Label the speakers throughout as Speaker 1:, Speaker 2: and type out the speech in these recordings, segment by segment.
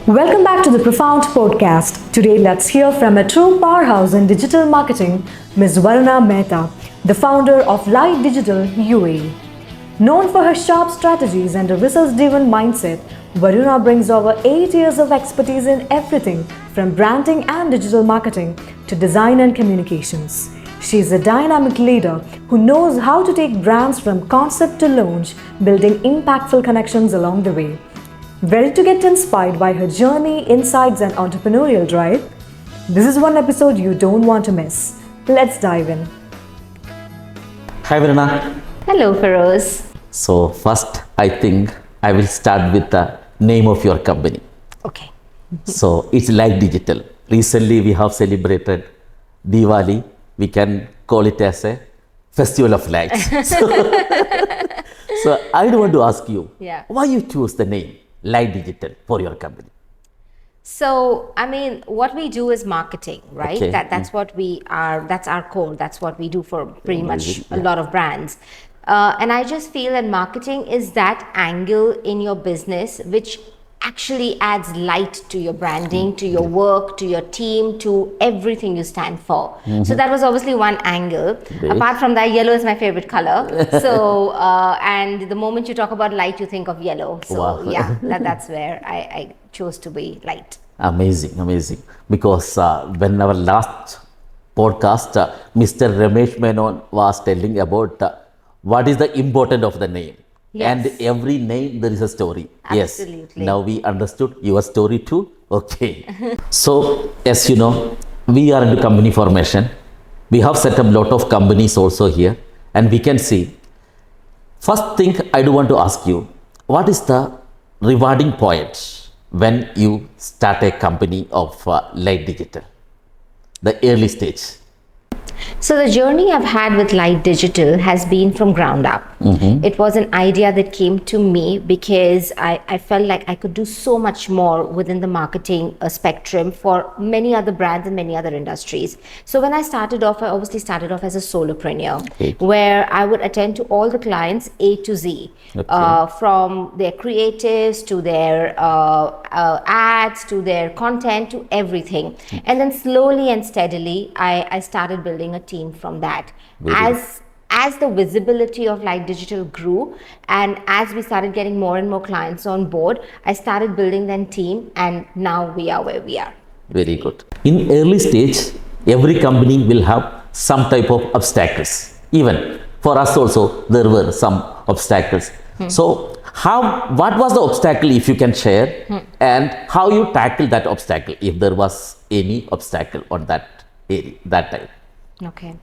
Speaker 1: Welcome back to the Profound Podcast. Today, let's hear from a true powerhouse in digital marketing, Ms. Varuna Mehta, the founder of Light Digital UAE. Known for her sharp strategies and a results-driven mindset, Varuna brings over 8 years of expertise in everything from branding and digital marketing to design and communications. She is a dynamic leader who knows how to take brands from concept to launch, building impactful connections along the way. Ready to get inspired by her journey, insights, and entrepreneurial drive? This is one episode you don't want to miss. Let's dive in.
Speaker 2: Hi Varuna.
Speaker 3: Hello, Feroz.
Speaker 2: So first, I think I will start with the name of your company.
Speaker 3: Okay.
Speaker 2: So it's Light Digital. Recently, we have celebrated Diwali. We can call it as a festival of lights. So I want to ask you, why you choose the name Light Digital for your company?
Speaker 3: So, what we do is marketing, right?
Speaker 2: Okay.
Speaker 3: That's what we are, that's our core. That's what we do for pretty much a lot of brands. And I just feel that marketing is that angle in your business which actually adds light to your branding, to your work, to your team, to everything you stand for. So that was obviously one angle.
Speaker 2: Great.
Speaker 3: Apart from that, yellow is my favorite color. So, and the moment you talk about light, you think of yellow. So
Speaker 2: Wow.
Speaker 3: yeah, that's where I chose to be light.
Speaker 2: Amazing. Because when our last podcast, Mr. Ramesh Menon was telling about what is the importance of the name.
Speaker 3: Yes.
Speaker 2: And every name there is a story.
Speaker 3: Absolutely.
Speaker 2: Yes. Now we understood your story too. Okay. So as you know, we are into company formation. We have set up a lot of companies also here, and we can see. First thing I do want to ask you, what is the rewarding point when you start a company of Light Digital? The early stage.
Speaker 3: So the journey I've had with Light Digital has been from ground up. It was an idea that came to me because I felt like I could do so much more within the marketing spectrum for many other brands and many other industries. So when I started off, I obviously started off as a solopreneur, where I would attend to all the clients A to Z, from their creatives to their ads to their content to everything. And then slowly and steadily, I started building a team from that. As the visibility of Light Digital grew, and as we started getting more and more clients on board, I started building that team, and now we are where we are.
Speaker 2: Very good. In early stage, every company will have some type of obstacles. Even for us also, there were some obstacles. So what was the obstacle, if you can share, and how you tackled that obstacle, if there was any obstacle on that area, that time?
Speaker 3: Okay.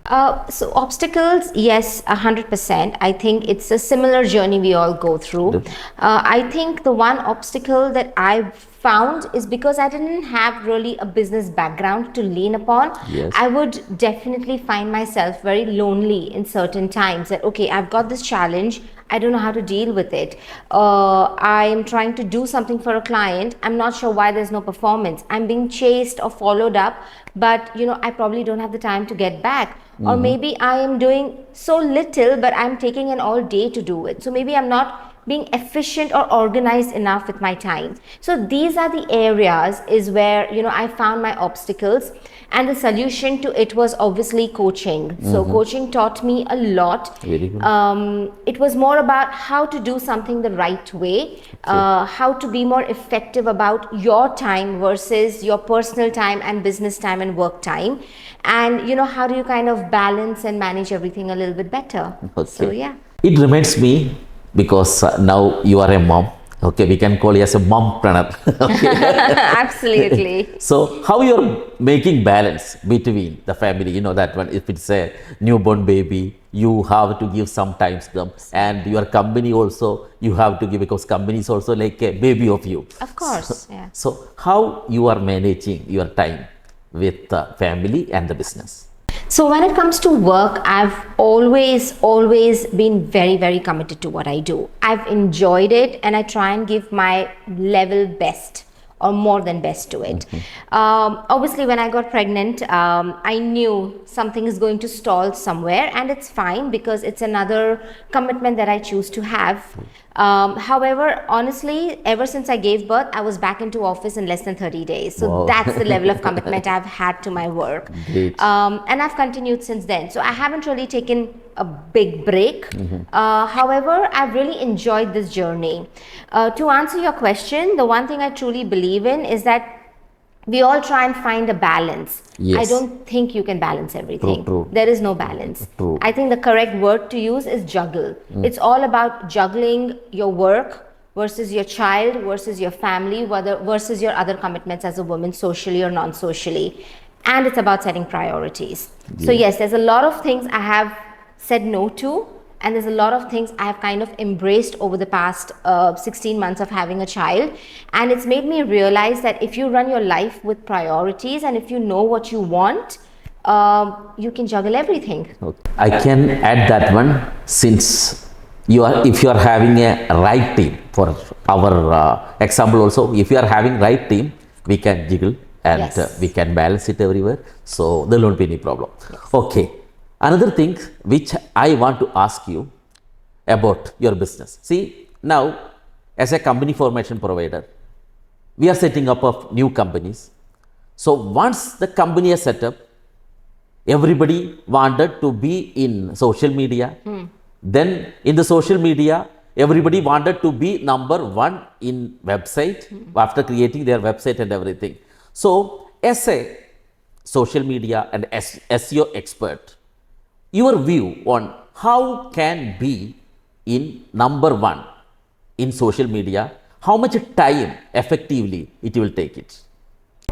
Speaker 3: So obstacles, yes, 100%. I think it's a similar journey we all go through. I think the one obstacle that I found is because I didn't have really a business background to lean upon.
Speaker 2: Yes.
Speaker 3: I would definitely find myself very lonely in certain times that, okay, I've got this challenge. I don't know how to deal with it. I'm trying to do something for a client. I'm not sure why there's no performance. I'm being chased or followed up, but I probably don't have the time to get back. Or maybe I am doing so little, but I'm taking an all day to do it. So maybe I'm not being efficient or organized enough with my time. So these are the areas is where, I found my obstacles, and the solution to it was obviously coaching. So coaching taught me a lot.
Speaker 2: Very good.
Speaker 3: It was more about how to do something the right way, how to be more effective about your time versus your personal time and business time and work time. And, how do you kind of balance and manage everything a little bit better?
Speaker 2: Okay.
Speaker 3: So, yeah.
Speaker 2: It reminds me, because now you are a mom. Okay, we can call you as a mompreneur. Okay.
Speaker 3: Absolutely.
Speaker 2: So how you're making balance between the family, that one, if it's a newborn baby, you have to give some time to them, and your company also you have to give, because company is also like a baby of you.
Speaker 3: Of course, yeah.
Speaker 2: So how you are managing your time with the family and the business?
Speaker 3: So when it comes to work, I've always been very, very committed to what I do. I've enjoyed it, and I try and give my level best or more than best to it. Obviously, when I got pregnant, I knew something is going to stall somewhere, and it's fine because it's another commitment that I choose to have. However, honestly, ever since I gave birth, I was back into office in less than 30 days. So
Speaker 2: Wow.
Speaker 3: that's the level of commitment I've had to my work.
Speaker 2: Great.
Speaker 3: And I've continued since then. So I haven't really taken a big break. However, I've really enjoyed this journey. To answer your question, the one thing I truly believe in is that we all try and find a balance.
Speaker 2: Yes.
Speaker 3: I don't think you can balance everything.
Speaker 2: True.
Speaker 3: There is no balance.
Speaker 2: True.
Speaker 3: I think the correct word to use is juggle. It's all about juggling your work versus your child versus your family versus your other commitments as a woman, socially or non-socially. And it's about setting priorities. So yes, there's a lot of things I have said no to, and there's a lot of things I have kind of embraced over the past 16 months of having a child. And it's made me realize that if you run your life with priorities and if you know what you want, you can juggle everything.
Speaker 2: Okay. I can add that one, since if you are having a right team, for our example also, if you are having right team, we can jiggle and
Speaker 3: Yes.
Speaker 2: we can balance it everywhere. So there won't be any problem. Okay. Another thing which I want to ask you about your business. See, now as a company formation provider, we are setting up of new companies. So once the company is set up, everybody wanted to be in social media. Then in the social media, everybody wanted to be number one in website after creating their website and everything. So as a social media and SEO expert, your view on how can be in number one in social media, how much time effectively it will take it?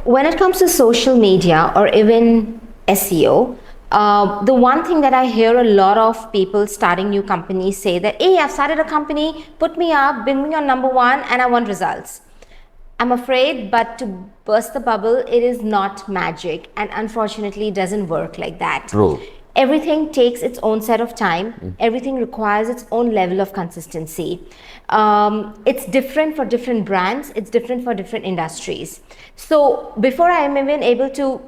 Speaker 3: When it comes to social media or even SEO, the one thing that I hear a lot of people starting new companies say that, hey, I've started a company, put me up, bring me on number one, and I want results. I'm afraid, but to burst the bubble, it is not magic, and unfortunately, it doesn't work like that.
Speaker 2: True.
Speaker 3: Everything takes its own set of time. Everything requires its own level of consistency. It's different for different brands. It's different for different industries. So before I am even able to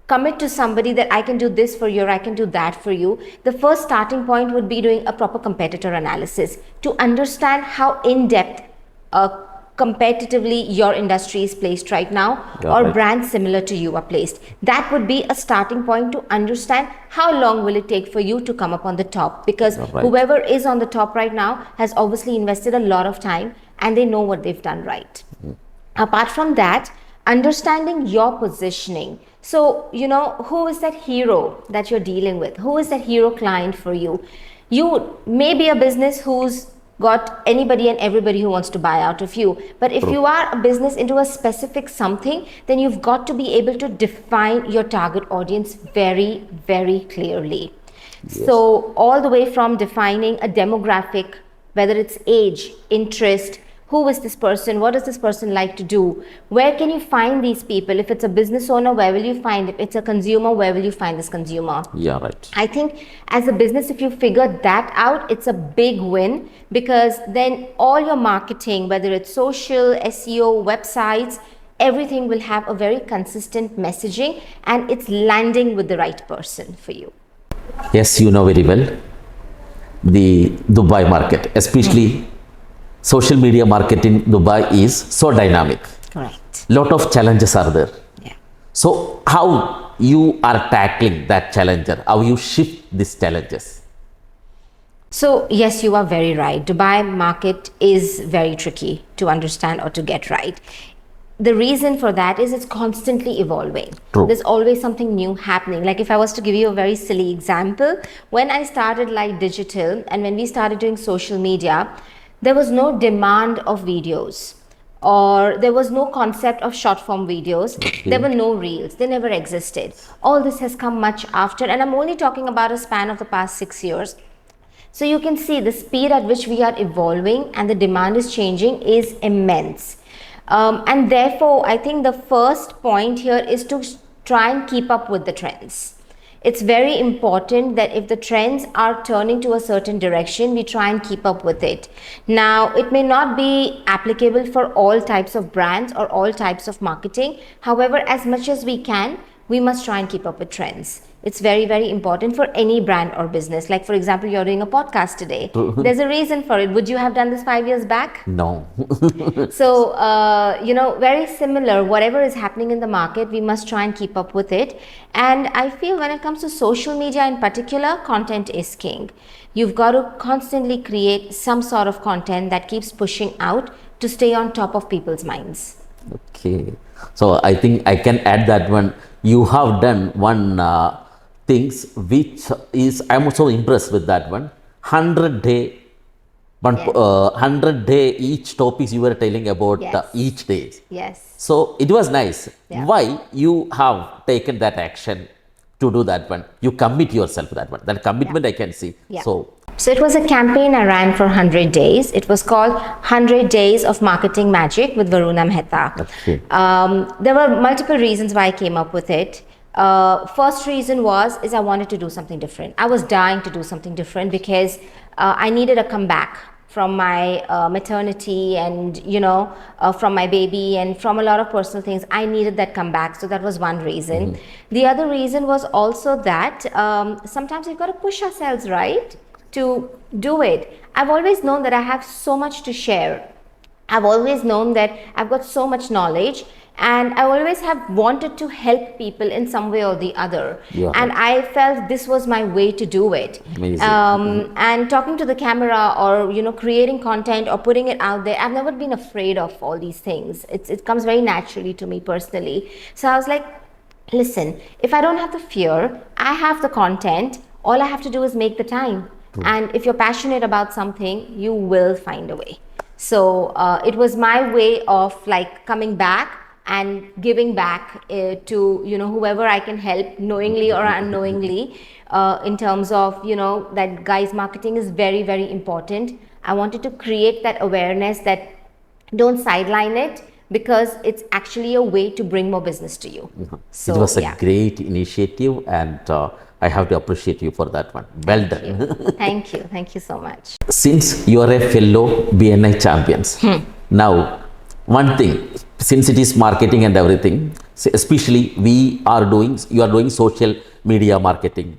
Speaker 3: commit to somebody that I can do this for you or I can do that for you, the first starting point would be doing a proper competitor analysis to understand how in-depth competitively your industry is placed right now, or
Speaker 2: right.
Speaker 3: brands similar to you are placed. That would be a starting point to understand how long will it take for you to come up on the top, because
Speaker 2: Right.
Speaker 3: whoever is on the top right now has obviously invested a lot of time and they know what they've done right. Apart from that, understanding your positioning. So, who is that hero that you're dealing with? Who is that hero client for you? You may be a business who's got anybody and everybody who wants to buy out of you. But if you are a business into a specific something, then you've got to be able to define your target audience very, very clearly. So all the way from defining a demographic, whether it's age, interest, who is this person? What does this person like to do? Where can you find these people? If it's a business owner, where will you find it? If it's a consumer, where will you find this consumer?
Speaker 2: Yeah, right.
Speaker 3: I think as a business, if you figure that out, it's a big win, because then all your marketing, whether it's social, SEO, websites, everything will have a very consistent messaging and it's landing with the right person for you.
Speaker 2: Yes, you know very well the Dubai market, especially social media market in Dubai is so dynamic.
Speaker 3: Correct.
Speaker 2: Lot of challenges are there.
Speaker 3: Yeah.
Speaker 2: So how you are tackling that challenger? How you shift these challenges?
Speaker 3: So yes, you are very right. Dubai market is very tricky to understand or to get right. The reason for that is it's constantly evolving.
Speaker 2: True.
Speaker 3: There's always something new happening. Like if I was to give you a very silly example, when I started Light Digital and when we started doing social media, there was no demand of videos, or there was no concept of short form videos.
Speaker 2: Okay.
Speaker 3: There were no reels. They never existed. All this has come much after, and I'm only talking about a span of the past 6 years. So you can see the speed at which we are evolving and the demand is changing is immense. And therefore, I think the first point here is to try and keep up with the trends. It's very important that if the trends are turning to a certain direction, we try and keep up with it. Now, it may not be applicable for all types of brands or all types of marketing. However, as much as we can, we must try and keep up with trends. It's very, very important for any brand or business. Like, for example, you're doing a podcast today. There's a reason for it. Would you have done this 5 years back?
Speaker 2: No.
Speaker 3: So, very similar. Whatever is happening in the market, we must try and keep up with it. And I feel when it comes to social media in particular, content is king. You've got to constantly create some sort of content that keeps pushing out to stay on top of people's minds.
Speaker 2: Okay. So I think I can add that one. You have done one things which is, I'm also impressed with that one. 100-day, 100-day each topics you were telling about each day.
Speaker 3: Yes.
Speaker 2: So it was nice.
Speaker 3: Yeah.
Speaker 2: Why you have taken that action to do that one? You commit yourself to that one. That commitment I can see.
Speaker 3: Yeah.
Speaker 2: So
Speaker 3: it was a campaign I ran for 100 days. It was called 100 Days of Marketing Magic with Varuna Mehta.
Speaker 2: Okay.
Speaker 3: There were multiple reasons why I came up with it. First reason is I wanted to do something different. I was dying to do something different because I needed a comeback from my maternity and, from my baby and from a lot of personal things. I needed that comeback. So that was one reason. The other reason was also that sometimes we've got to push ourselves, right, to do it. I've always known that I have so much to share. I've always known that I've got so much knowledge, and I always have wanted to help people in some way or the other. And I felt this was my way to do it.
Speaker 2: Amazing.
Speaker 3: And talking to the camera or, creating content or putting it out there, I've never been afraid of all these things. It comes very naturally to me personally. So I was like, listen, if I don't have the fear, I have the content. All I have to do is make the time. And if you're passionate about something, you will find a way. So it was my way of like coming back and giving back to whoever I can help, knowingly or unknowingly, in terms of that guys, marketing is very, very important. I wanted to create that awareness that don't sideline it, because it's actually a way to bring more business to you. So
Speaker 2: it was a great initiative, and I have to appreciate you for that one. Well done.
Speaker 3: Thank you so much.
Speaker 2: Since you are a fellow BNI champions, now one thing, since it is marketing and everything, especially you are doing social media marketing.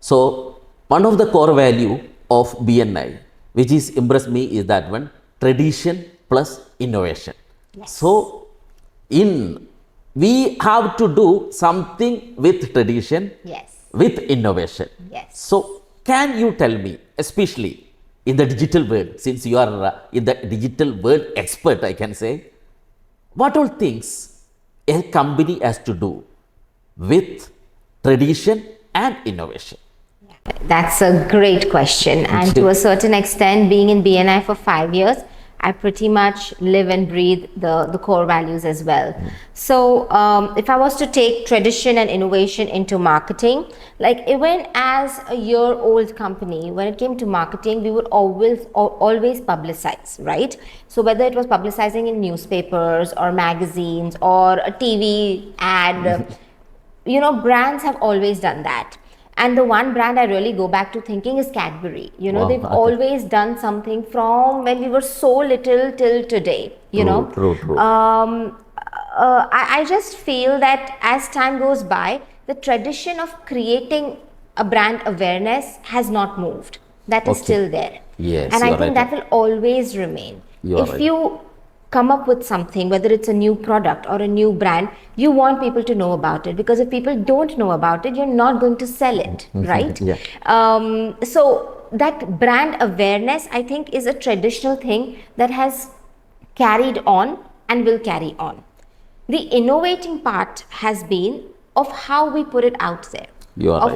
Speaker 2: So one of the core value of BNI, which is impressed me, is that one, tradition plus innovation.
Speaker 3: Yes.
Speaker 2: So we have to do something with tradition, with innovation.
Speaker 3: Yes.
Speaker 2: So can you tell me, especially in the digital world, since you are in the digital world expert, I can say, what all things a company has to do with tradition and innovation?
Speaker 3: That's a great question. And to a certain extent, being in BNI for 5 years, I pretty much live and breathe the core values as well. So if I was to take tradition and innovation into marketing, like even as a year-old company, when it came to marketing, we would always publicize, right? So whether it was publicizing in newspapers or magazines or a TV ad, brands have always done that. And the one brand I really go back to thinking is Cadbury. They've always done something from when we were so little till today,
Speaker 2: True.
Speaker 3: I just feel that as time goes by, the tradition of creating a brand awareness has not moved. That is still there.
Speaker 2: Yes,
Speaker 3: and I think that will always remain. If you come up with something, whether it's a new product or a new brand, you want people to know about it, because if people don't know about it, you're not going to sell it, right? So that brand awareness, I think, is a traditional thing that has carried on and will carry on. The innovating part has been of how we put it out there,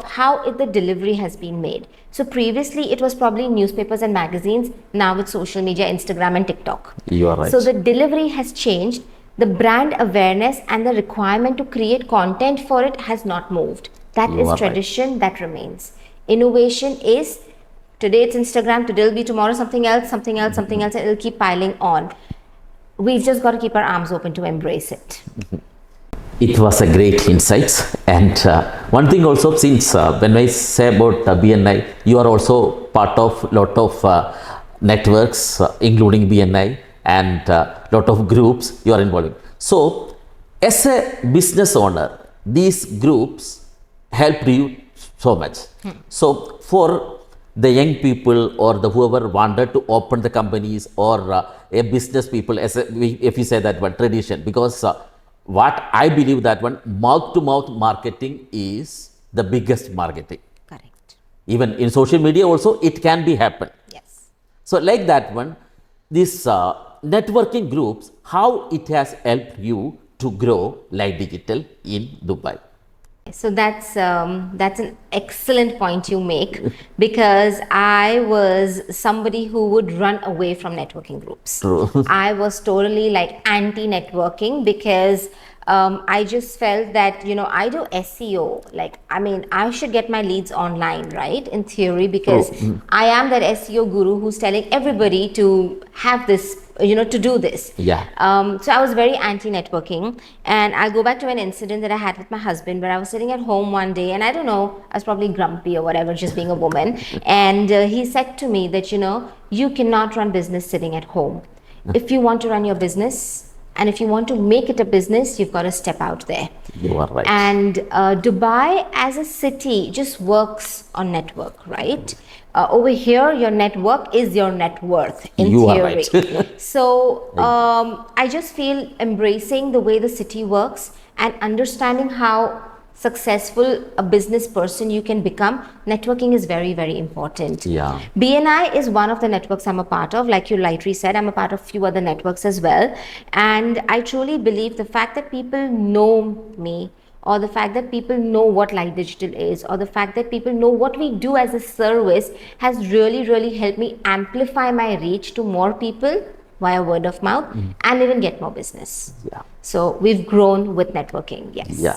Speaker 3: how the delivery has been made. So previously it was probably newspapers and magazines. Now it's social media, Instagram and TikTok.
Speaker 2: You are right.
Speaker 3: So the delivery has changed. The brand awareness and the requirement to create content for it has not moved. That is tradition that remains. Innovation is, today it's Instagram, today it'll be tomorrow something else, and it'll keep piling on. We've just got to keep our arms open to embrace it.
Speaker 2: It was a great insights, and one thing also, since when I say about BNI, you are also part of lot of networks, including BNI, and lot of groups you are involved in. So, as a business owner, these groups helped you so much. So for the young people or the whoever wanted to open the companies or a business people, as if you say that one tradition, because what I believe that one mouth to mouth marketing is the biggest marketing.
Speaker 3: Correct.
Speaker 2: Even in social media also it can be happen.
Speaker 3: Yes.
Speaker 2: So like that one, this networking groups, how it has helped you to grow Light Digital in Dubai.
Speaker 3: So that's an excellent point you make, because I was somebody who would run away from networking groups.
Speaker 2: True.
Speaker 3: I was totally like anti-networking, because I just felt that, you know, I do SEO. Like, I mean, I should get my leads online, right? In theory, because I am that SEO guru who's telling everybody to have this, you know, to do this.
Speaker 2: Yeah.
Speaker 3: So I was very anti-networking, and I'll go back to an incident that I had with my husband, where I was sitting at home one day, and I don't know, I was probably grumpy or whatever, just being a woman. And he said to me that, you know, you cannot run business sitting at home. If you want to run your business, and if you want to make it a business, you've got to step out there.
Speaker 2: You are right.
Speaker 3: And Dubai as a city just works on network, right? Over here, your network is your net worth in
Speaker 2: You are
Speaker 3: theory.
Speaker 2: right.
Speaker 3: So I just feel embracing the way the city works and understanding how successful a business person you can become, networking is very, very important.
Speaker 2: Yeah.
Speaker 3: BNI is one of the networks I'm a part of. Like you lightly said, I'm a part of few other networks as well. And I truly believe the fact that people know me, or the fact that people know what Light Digital is, or the fact that people know what we do as a service, has really, really helped me amplify my reach to more people via word of mouth and even get more business.
Speaker 2: Yeah.
Speaker 3: So we've grown with networking. Yes.
Speaker 2: Yeah.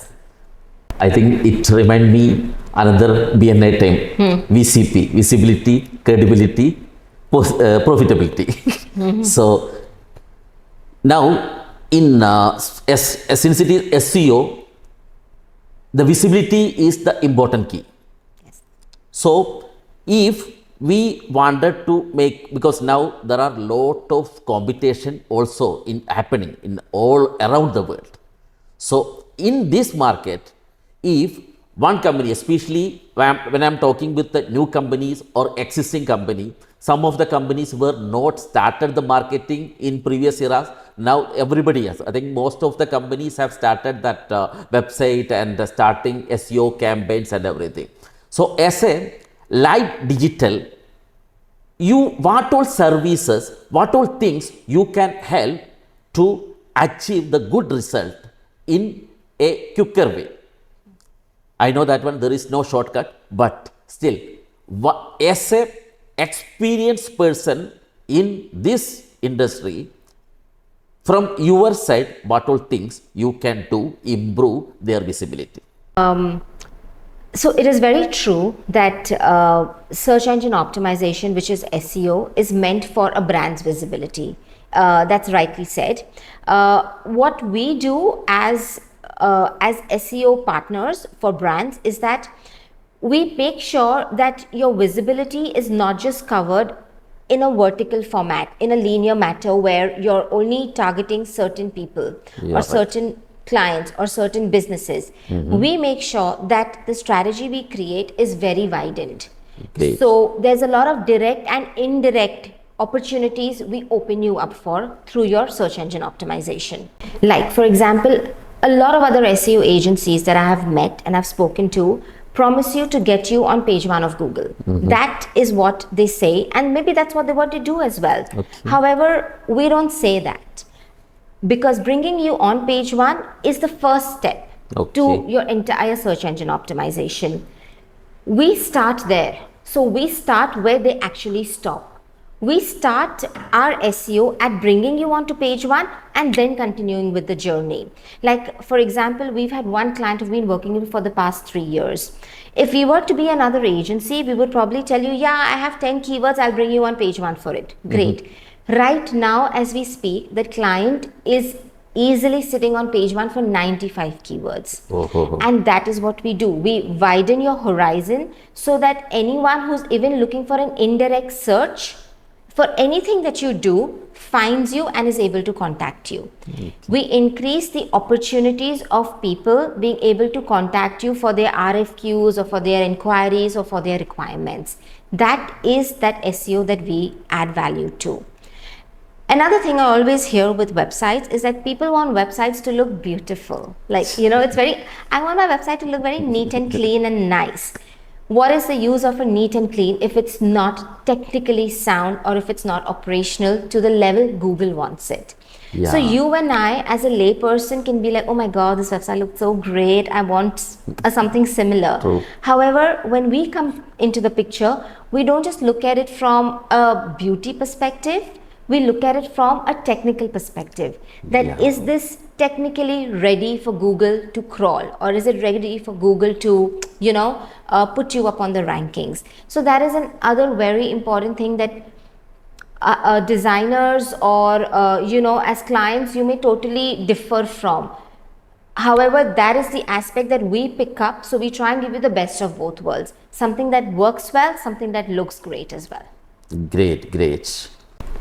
Speaker 2: I think it remind me another BNI term, VCP, visibility, credibility, profitability. So now in since it is SEO, the visibility is the important key.
Speaker 3: Yes.
Speaker 2: So if we wanted to make, because now there are lot of competition also in happening in all around the world. So in this market, if one company, especially when I'm talking with the new companies or existing company, some of the companies were not started the marketing in previous eras. Now everybody has. I think most of the companies have started that website and starting SEO campaigns and everything. So as a Light Digital, what all services, what all things you can help to achieve the good result in a quicker way. I know that one there is no shortcut, but still, as a experienced person in this industry, from your side, what all things you can do improve their visibility?
Speaker 3: So it is very true that search engine optimization, which is SEO, is meant for a brand's visibility. That's rightly said. What we do as SEO partners for brands is that we make sure that your visibility is not just covered in a vertical format, in a linear matter where you're only targeting certain people or certain clients or certain businesses. We make sure that the strategy we create is very widened.
Speaker 2: Great.
Speaker 3: So there's a lot of direct and indirect opportunities we open you up for through your search engine optimization. Like, for example, a lot of other SEO agencies that I have met and I've spoken to promise you to get you on page 1 of Google. That is what they say, and maybe that's what they want to do as well. However, we don't say that, because bringing you on page 1 is the first step to your entire search engine optimization. We start there. So we start where they actually stop. We start our SEO at bringing you onto page 1 and then continuing with the journey. Like, for example, we've had one client who've been working with for the past 3 years. If we were to be another agency, we would probably tell you, yeah, I have 10 keywords, I'll bring you on page 1 for it. Great. Right now, as we speak, the client is easily sitting on page 1 for 95 keywords. And that is what we do. We widen your horizon so that anyone who's even looking for an indirect search for anything that you do, finds you and is able to contact you. We increase the opportunities of people being able to contact you for their RFQs or for their inquiries or for their requirements. That is that SEO that we add value to. Another thing I always hear with websites is that people want websites to look beautiful. Like, you know, I want my website to look very neat and clean and nice. What is the use of a neat and clean if it's not technically sound or if it's not operational to the level Google wants it?
Speaker 2: Yeah.
Speaker 3: So you and I as a layperson can be like, oh my God, this website looks so great. I want something similar.
Speaker 2: True.
Speaker 3: However, when we come into the picture, we don't just look at it from a beauty perspective. We look at it from a technical perspective. That is this technically ready for Google to crawl, or is it ready for Google to, you know, put you up on the rankings? So that is another very important thing that designers or, you know, as clients, you may totally differ from. However, that is the aspect that we pick up. So we try and give you the best of both worlds. Something that works well, something that looks great as well.
Speaker 2: Great, great.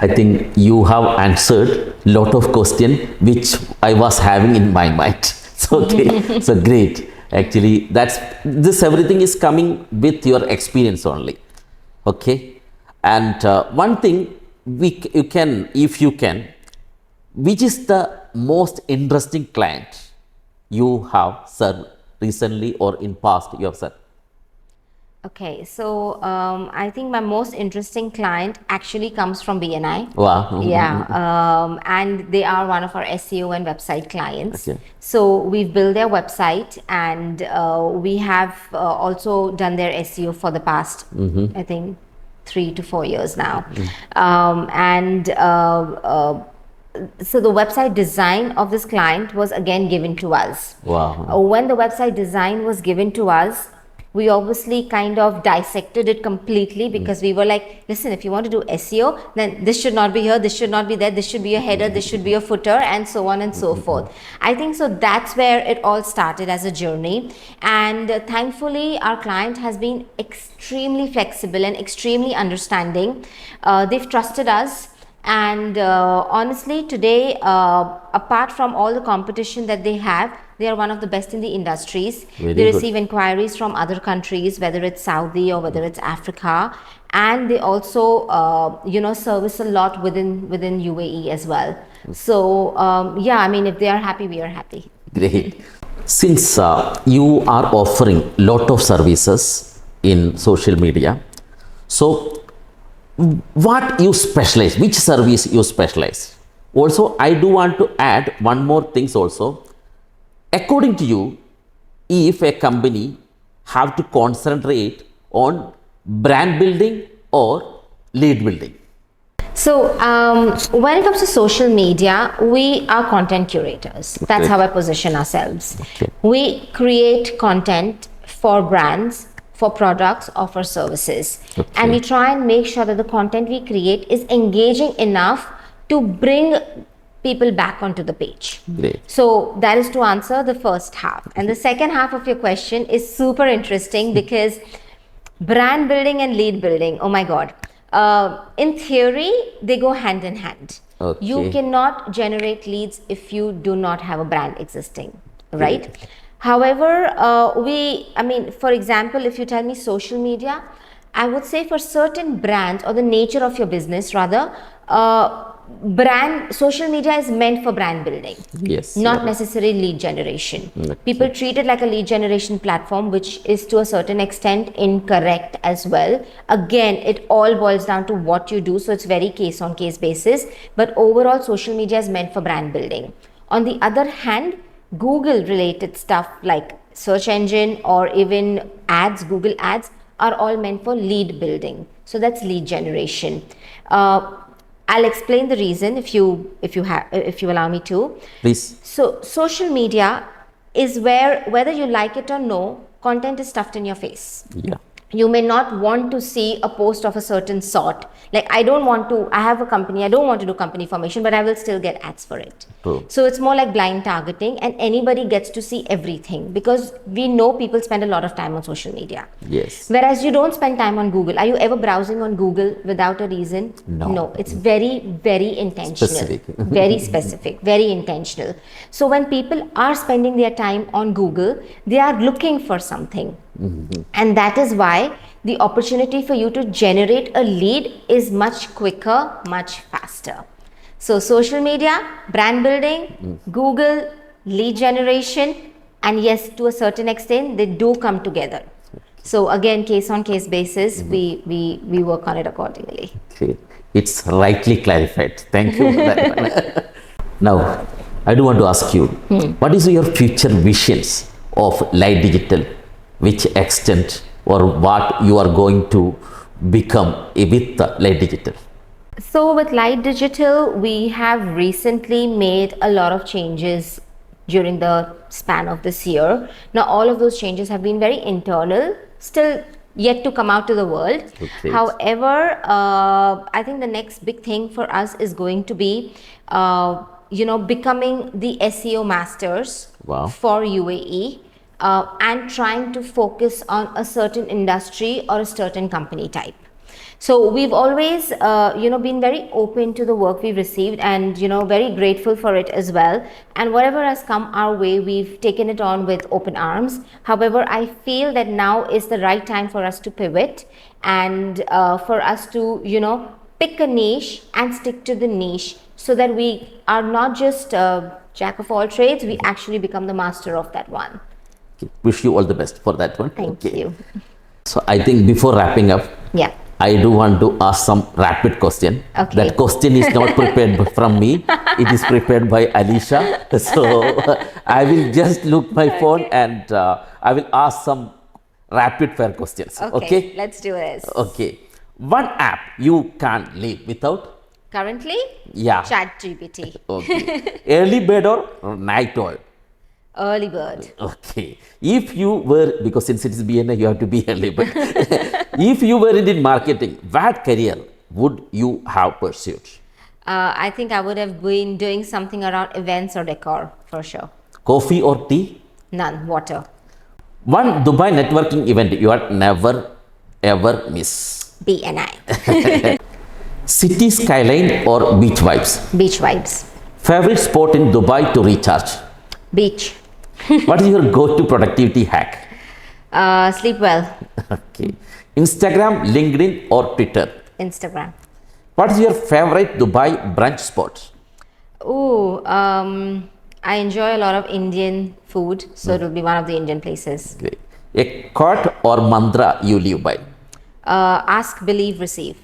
Speaker 2: I think you have answered lot of question which I was having in my mind. So okay, so great. Actually, this everything is coming with your experience only. Okay, and one thing you can, if you can, which is the most interesting client you have served recently or in past you have served?
Speaker 3: Okay, so I think my most interesting client actually comes from BNI.
Speaker 2: Wow.
Speaker 3: Yeah, and they are one of our SEO and website clients.
Speaker 2: Okay.
Speaker 3: So we've built their website, and we have also done their SEO for the past, I think, 3 to 4 years now. So the website design of this client was again given to us.
Speaker 2: Wow.
Speaker 3: When the website design was given to us, we obviously kind of dissected it completely, because we were like, listen, if you want to do SEO, then this should not be here, this should not be there, this should be a header, this should be a footer, and so on and so forth. I think so that's where it all started as a journey. And thankfully, our client has been extremely flexible and extremely understanding. They've trusted us. And honestly, today, apart from all the competition that they have, they are one of the best in the industries.
Speaker 2: Very
Speaker 3: they
Speaker 2: good.
Speaker 3: receive inquiries from other countries, whether it's Saudi or whether it's Africa, and they also, you know, service a lot within UAE as well. So yeah, I mean, if they are happy, we are happy.
Speaker 2: Great. Since you are offering lot of services in social media, so what you specialize, which service you specialize? Also, I do want to add one more things also. According to you, if a company have to concentrate on brand building or lead building?
Speaker 3: So when it comes to social media, we are content curators. That's
Speaker 2: Okay.
Speaker 3: how I position ourselves.
Speaker 2: Okay.
Speaker 3: We create content for brands, for products, or for services.
Speaker 2: Okay.
Speaker 3: And we try and make sure that the content we create is engaging enough to bring people back onto the page.
Speaker 2: Great.
Speaker 3: So that is to answer the first half. And the second half of your question is super interesting, because brand building and lead building, oh my God. In theory, they go hand in hand.
Speaker 2: Okay.
Speaker 3: You cannot generate leads if you do not have a brand existing, right? However, I mean, for example, if you tell me social media, I would say for certain brands, or the nature of your business rather, social media is meant for brand building.
Speaker 2: Yes.
Speaker 3: Not necessarily lead generation.
Speaker 2: Okay.
Speaker 3: People treat it like a lead generation platform, which is to a certain extent incorrect as well. Again, it all boils down to what you do, so it's very case on case basis, but overall social media is meant for brand building. On the other hand, Google related stuff like search engine or even ads, Google ads, are all meant for lead building. So that's lead generation. I'll explain the reason if you allow me to.
Speaker 2: Please.
Speaker 3: So social media is where, whether you like it or no, content is stuffed in your face.
Speaker 2: Yeah.
Speaker 3: you may not want to see a post of a certain sort. Like I have a company, I don't want to do company formation, but I will still get ads for it.
Speaker 2: True.
Speaker 3: So it's more like blind targeting, and anybody gets to see everything, because we know people spend a lot of time on social media.
Speaker 2: Yes.
Speaker 3: Whereas you don't spend time on Google. Are you ever browsing on Google without a reason?
Speaker 2: No.
Speaker 3: It's very, very intentional.
Speaker 2: Specific.
Speaker 3: Very specific, very intentional. So when people are spending their time on Google, they are looking for something. And that is why the opportunity for you to generate a lead is much quicker, much faster. So social media, brand building, Google, lead generation, and yes, to a certain extent, they do come together. So again, case on case basis, we work on it accordingly.
Speaker 2: Okay. It's rightly clarified. Thank you for that. Now, I do want to ask you, what is your future visions of Light Digital? Which extent or what you are going to become with Light Digital?
Speaker 3: So with Light Digital, we have recently made a lot of changes during the span of this year. Now, all of those changes have been very internal, still yet to come out to the world.
Speaker 2: Okay.
Speaker 3: However, I think the next big thing for us is going to be, becoming the SEO masters for UAE. And trying to focus on a certain industry or a certain company type. So we've always, been very open to the work we've received, and, very grateful for it as well. And whatever has come our way, we've taken it on with open arms. However, I feel that now is the right time for us to pivot, and for us to, pick a niche and stick to the niche, so that we are not just jack of all trades, we actually become the master of that one.
Speaker 2: Okay. Wish you all the best for that one.
Speaker 3: Thank you.
Speaker 2: So I think before wrapping up, I do want to ask some rapid question.
Speaker 3: Okay.
Speaker 2: That question is not prepared from me. It is prepared by Alicia. So I will just look my phone and I will ask some rapid fire questions. Okay.
Speaker 3: Let's do this.
Speaker 2: Okay. One app you can't live without?
Speaker 3: Currently?
Speaker 2: Yeah.
Speaker 3: ChatGPT.
Speaker 2: Okay. Early bird or night owl?
Speaker 3: Early bird.
Speaker 2: Okay. If you were, because since it is BNI, you have to be early bird. If you were in marketing, what career would you have pursued?
Speaker 3: I think I would have been doing something around events or decor, for sure.
Speaker 2: Coffee or tea?
Speaker 3: None. Water.
Speaker 2: One Dubai networking event you are never ever miss?
Speaker 3: BNI.
Speaker 2: City skyline or beach vibes?
Speaker 3: Beach vibes.
Speaker 2: Favorite spot in Dubai to recharge?
Speaker 3: Beach.
Speaker 2: What is your go-to productivity hack?
Speaker 3: Sleep well.
Speaker 2: Okay. Instagram, LinkedIn or Twitter?
Speaker 3: Instagram.
Speaker 2: What is your favorite Dubai brunch spot?
Speaker 3: Ooh, I enjoy a lot of Indian food, so it will be one of the Indian places.
Speaker 2: Okay. A quote or mantra you live by?
Speaker 3: Ask, believe, receive.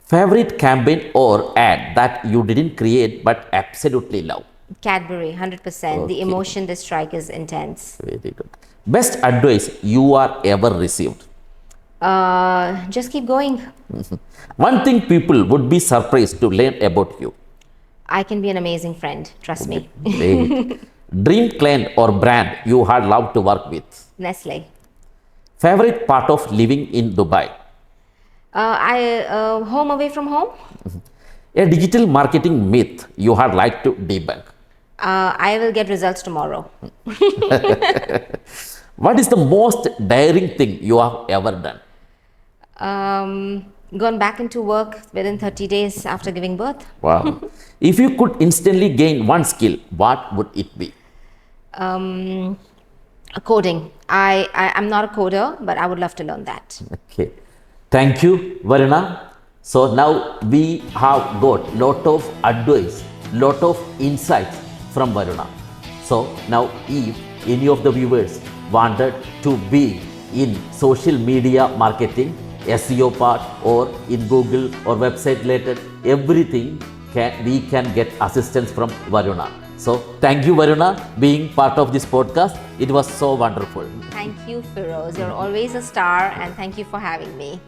Speaker 2: Favorite campaign or ad that you didn't create but absolutely love?
Speaker 3: Cadbury, 100%.
Speaker 2: Okay.
Speaker 3: The emotion they strike is intense.
Speaker 2: Very good. Best advice you are ever received?
Speaker 3: Just keep going.
Speaker 2: One thing people would be surprised to learn about you?
Speaker 3: I can be an amazing friend, trust me.
Speaker 2: Great. Dream client or brand you had loved to work with?
Speaker 3: Nestle.
Speaker 2: Favorite part of living in Dubai?
Speaker 3: Home away from home.
Speaker 2: A digital marketing myth you had liked to debunk?
Speaker 3: I will get results tomorrow.
Speaker 2: What is the most daring thing you have ever done?
Speaker 3: Gone back into work within 30 days after giving birth.
Speaker 2: Wow. If you could instantly gain one skill, what would it be?
Speaker 3: Coding. I'm not a coder, but I would love to learn that.
Speaker 2: Okay. Thank you, Varuna. So now we have got lot of advice, lot of insights from Varuna. So now if any of the viewers wanted to be in social media marketing, SEO part or in Google or website related, everything we can get assistance from Varuna. So thank you, Varuna, being part of this podcast. It was so wonderful.
Speaker 3: Thank you, Feroz. You're always a star, and thank you for having me.